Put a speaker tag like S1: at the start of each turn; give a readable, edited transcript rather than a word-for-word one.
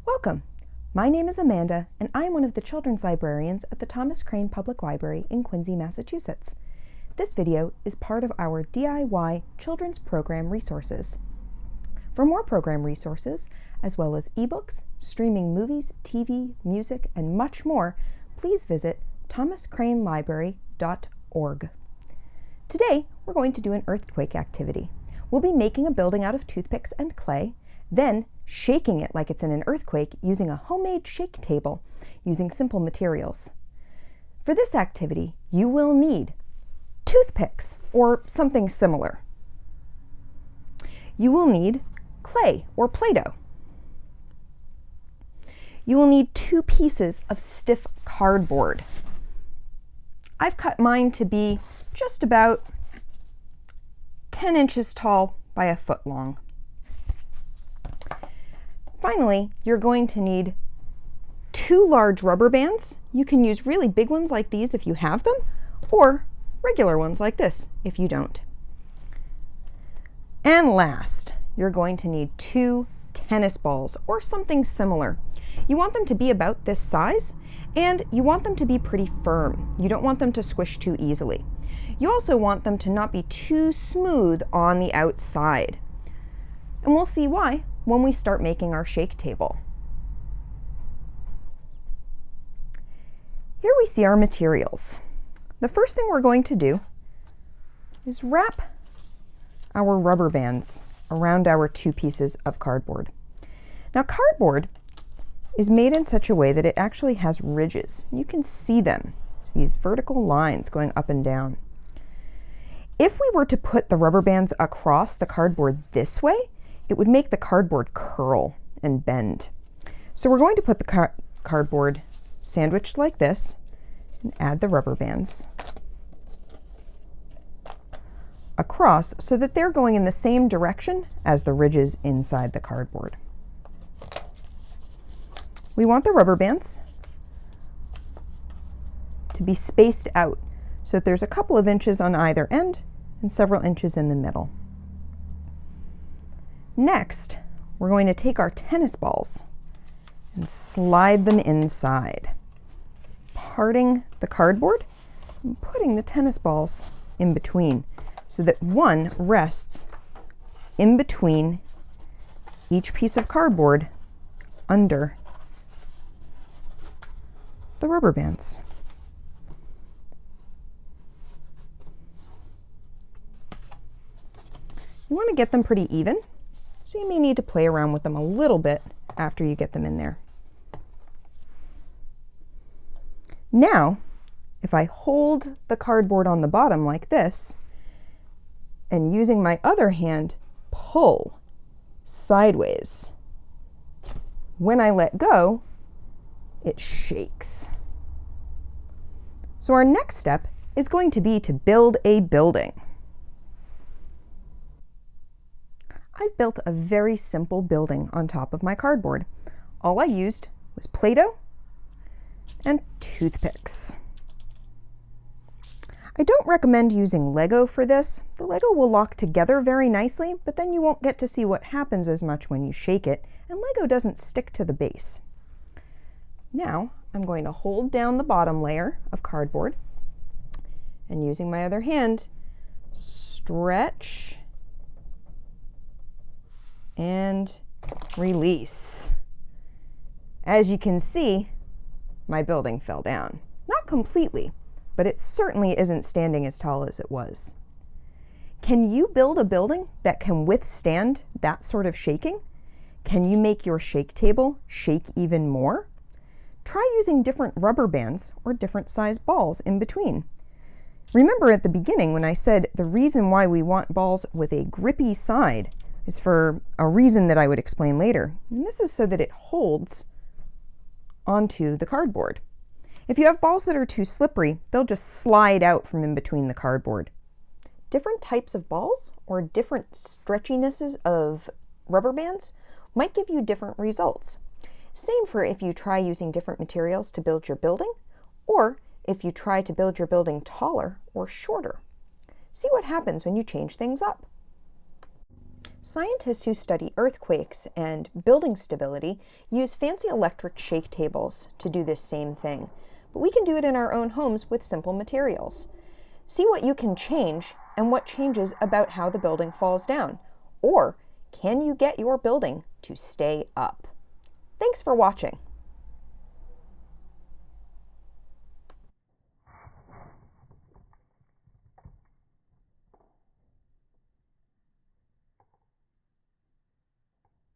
S1: Welcome! My name is Amanda, and I am one of the children's librarians at the Thomas Crane Public Library in Quincy, Massachusetts. This video is part of our DIY Children's Program Resources. For more program resources, as well as ebooks, streaming movies, TV, music, and much more, please visit thomascranelibrary.org. Today, we're going to do an earthquake activity. We'll be making a building out of toothpicks and clay, then shaking it like it's in an earthquake using a homemade shake table using simple materials. For this activity, you will need toothpicks or something similar. You will need clay or Play-Doh. You will need 2 pieces of stiff cardboard. I've cut mine to be just about 10 inches tall by a foot long. Finally, you're going to need 2 large rubber bands. You can use really big ones like these if you have them, or regular ones like this if you don't. And last, you're going to need 2 tennis balls or something similar. You want them to be about this size, and you want them to be pretty firm. You don't want them to squish too easily. You also want them to not be too smooth on the outside. And we'll see why when we start making our shake table. Here we see our materials. The first thing we're going to do is wrap our rubber bands around our 2 pieces of cardboard. Now, cardboard is made in such a way that it actually has ridges. You can see them. It's these vertical lines going up and down. If we were to put the rubber bands across the cardboard this way, it would make the cardboard curl and bend. So we're going to put the cardboard sandwiched like this and add the rubber bands across so that they're going in the same direction as the ridges inside the cardboard. We want the rubber bands to be spaced out so that there's a couple of inches on either end and several inches in the middle. Next, we're going to take our tennis balls and slide them inside, parting the cardboard and putting the tennis balls in between so that one rests in between each piece of cardboard under the rubber bands. You want to get them pretty even, so you may need to play around with them a little bit after you get them in there. Now, if I hold the cardboard on the bottom like this, and using my other hand pull sideways, when I let go, it shakes. So our next step is going to be to build a building. I've built a very simple building on top of my cardboard. All I used was Play-Doh and toothpicks. I don't recommend using Lego for this. The Lego will lock together very nicely, but then you won't get to see what happens as much when you shake it, and Lego doesn't stick to the base. Now, I'm going to hold down the bottom layer of cardboard, and using my other hand, stretch and release. As you can see, my building fell down. Not completely, but it certainly isn't standing as tall as it was. Can you build a building that can withstand that sort of shaking? Can you make your shake table shake even more? Try using different rubber bands or different size balls in between. Remember at the beginning when I said the reason why we want balls with a grippy side is for a reason that I would explain later. And this is so that it holds onto the cardboard. If you have balls that are too slippery, they'll just slide out from in between the cardboard. Different types of balls or different stretchinesses of rubber bands might give you different results. Same for if you try using different materials to build your building, or if you try to build your building taller or shorter. See what happens when you change things up. Scientists who study earthquakes and building stability use fancy electric shake tables to do this same thing, but we can do it in our own homes with simple materials. See what you can change and what changes about how the building falls down. Or can you get your building to stay up? Thanks for watching.